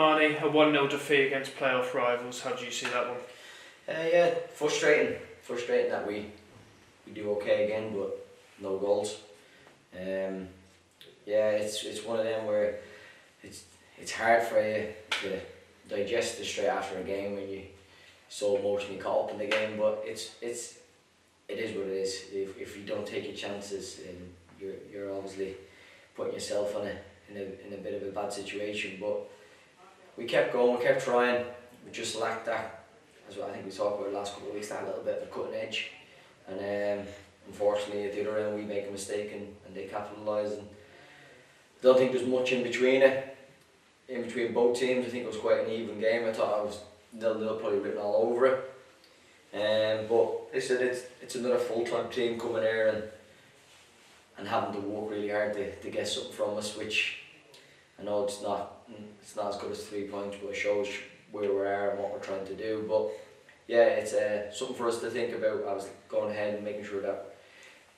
Marnie, a 1-0 defeat against playoff rivals. How do you see that one? Yeah, frustrating. Frustrating that we do okay again, but no goals. Yeah, it's one of them where it's hard for you to digest it straight after a game when you so emotionally caught up in the game. But it is what it is. If you don't take your chances, you're obviously putting yourself in a bit of a bad situation. But we kept going, we kept trying. We just lacked that. As I think we talked about the last couple of weeks, that little bit of a cutting edge. And unfortunately, at the other end, we make a mistake and they capitalise. And I don't think there's much in between it. In between both teams, I think it was quite an even game. I thought I was 0-0 probably written all over it. But listen, it's another full-time team coming here and having to work really hard to get something from us, which I know it's not as good as 3 points, but it shows where we are and what we're trying to do. But yeah, it's something for us to think about. I was going ahead and making sure that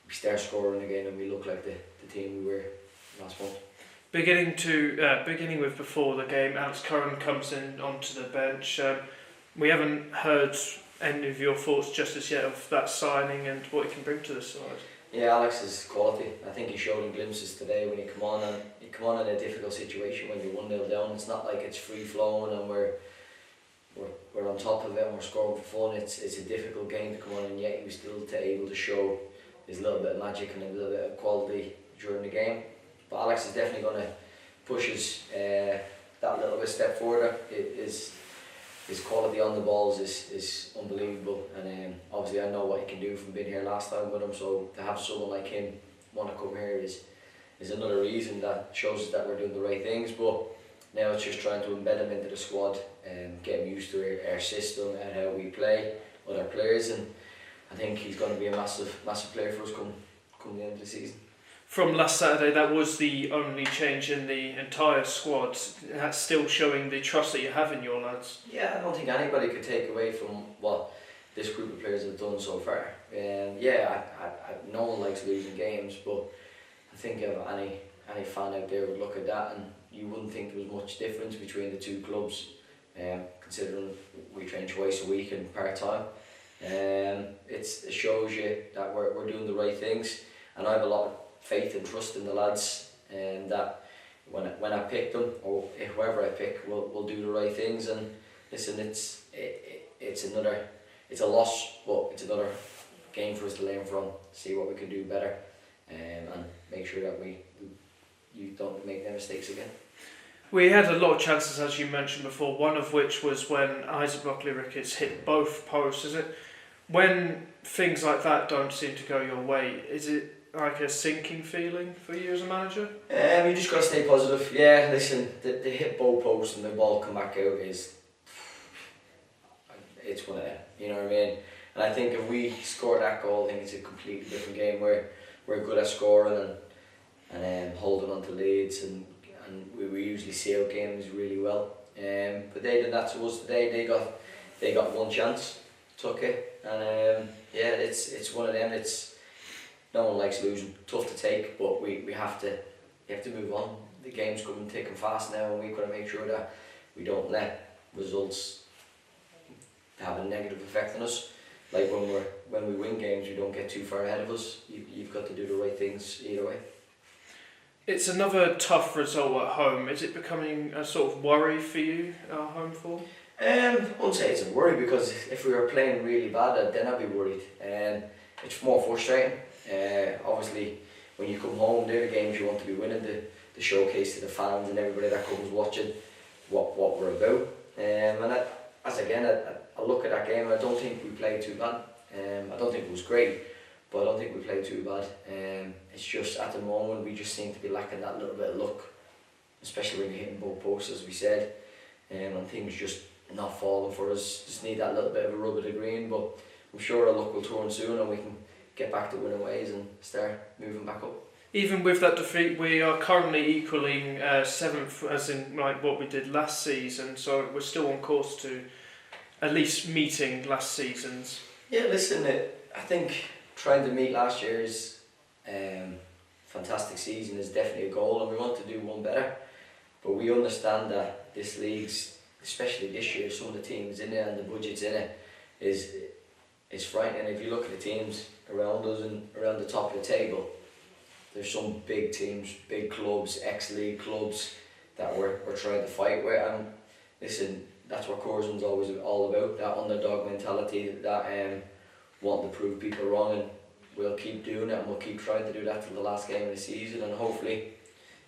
we start scoring again and we look like the team we were last month. Beginning with before the game, Alex Curran comes in onto the bench. We haven't heard any of your thoughts just as yet of that signing and what he can bring to the side. Yeah, Alex is quality. I think he showed in glimpses today when he come on in a difficult situation when you're 1-0 down. It's not like it's free flowing and we're on top of it and we're scoring for fun. It's a difficult game to come on, and yet he was still able to show his little bit of magic and a little bit of quality during the game. But Alex is definitely going to push that little bit step forward. His quality on the balls is unbelievable, and obviously I know what he can do from being here last time with him. So to have someone like him want to come here is another reason that shows us that we're doing the right things. But now it's just trying to embed him into the squad and get him used to our system and how we play with our players. And I think he's going to be a massive player for us come the end of the season. From last Saturday, that was the only change in the entire squad. That's still showing the trust that you have in your lads. Yeah, I don't think anybody could take away from what this group of players have done so far. No one likes losing games, but I think if any fan out there would look at that and you wouldn't think there was much difference between the two clubs, considering we train twice a week and part-time. It shows you that we're doing the right things, and I have a lot of faith and trust in the lads, and that when I pick them, or whoever I pick, will do the right things. And listen, it's a loss, but it's another game for us to learn from, see what we can do better, and make sure that you don't make their mistakes again. We had a lot of chances, as you mentioned before, one of which was when Isaac Buckley-Ricketts hit both posts. Is it when things like that don't seem to go your way, is it like a sinking feeling for you as a manager? You just got to stay positive. Yeah, listen, the hit both posts and the ball come back out it's one of them, you know what I mean? And I think if we score that goal, I think it's a completely different game where we're good at scoring and holding on to leads, and we usually see out games really well. But they did that to us today. They got one chance, took it, and it's one of them. No one likes losing, tough to take, but we have to move on. The game's coming thick and fast now, and we've got to make sure that we don't let results have a negative effect on us. Like when we win games, we don't get too far ahead of us. You've got to do the right things either way. It's another tough result at home. Is it becoming a sort of worry for you, our home form? I wouldn't say it's a worry, because if we were playing really bad, then I'd be worried. It's more frustrating. Obviously, when you come home, they're the games you want to be winning, the showcase to the fans and everybody that comes watching what we're about. I look at that game, I don't think we played too bad. I don't think it was great, but I don't think we played too bad. It's just at the moment we just seem to be lacking that little bit of luck, especially when you're hitting both posts, as we said, and things just not falling for us. Just need that little bit of a rub of the green, but I'm sure our luck will turn soon and we can get back to winning ways and start moving back up. Even with that defeat, we are currently equaling 7th, as in like what we did last season, so we're still on course to at least meeting last season's. Yeah, listen, I think trying to meet last year's fantastic season is definitely a goal, and we want to do one better. but we understand that this league's, especially this year, some of the teams in it and the budgets in it is frightening. If you look at the teams around us and around the top of the table, there's some big teams, big clubs, ex-league clubs that we're trying to fight with. And listen, that's what Curzon's always all about, that underdog mentality, that wanting to prove people wrong, and we'll keep doing it, and we'll keep trying to do that till the last game of the season, and hopefully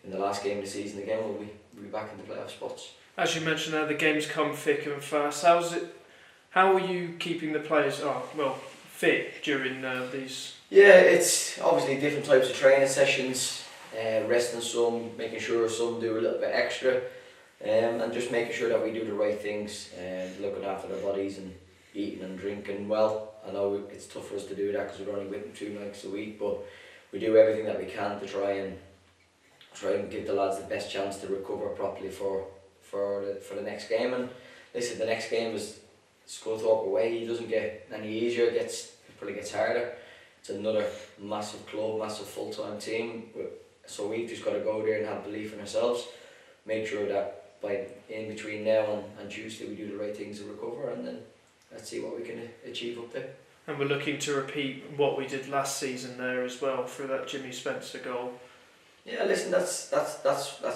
in the last game of the season again we'll be back in the playoff spots. As you mentioned there, the games come thick and fast. How are you keeping the players fit during these? Yeah, it's obviously different types of training sessions, resting some, making sure some do a little bit extra, and just making sure that we do the right things, looking after their bodies and eating and drinking well. I know it's tough for us to do that because we're only with them 2 nights a week, but we do everything that we can to try and give the lads the best chance to recover properly for the next game. And listen, the next game is Scunthorpe away. It doesn't get any easier. It probably gets harder. It's another massive club, massive full-time team. So we've just got to go there and have belief in ourselves. Make sure that in between now and Tuesday we do the right things to recover, and then let's see what we can achieve up there. And we're looking to repeat what we did last season there as well through that Jimmy Spencer goal. Yeah, listen, that's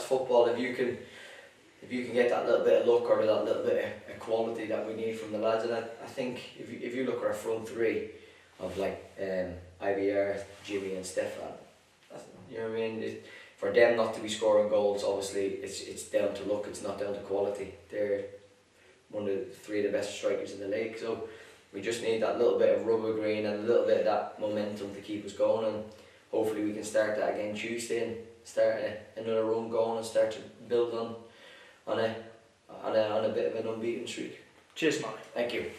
football. If you can get that little bit of luck or that little bit of quality that we need from the lads, and I think if you look at our front three of IBR, Jimmy and Stefan, you know what I mean. For them not to be scoring goals, obviously it's down to luck. It's not down to quality. They're one of the 3 of the best strikers in the league. So we just need that little bit of rubber green and a little bit of that momentum to keep us going, and hopefully we can start that again Tuesday and start another run going and start to build on a bit of an unbeaten streak. Cheers, Mike. Thank you.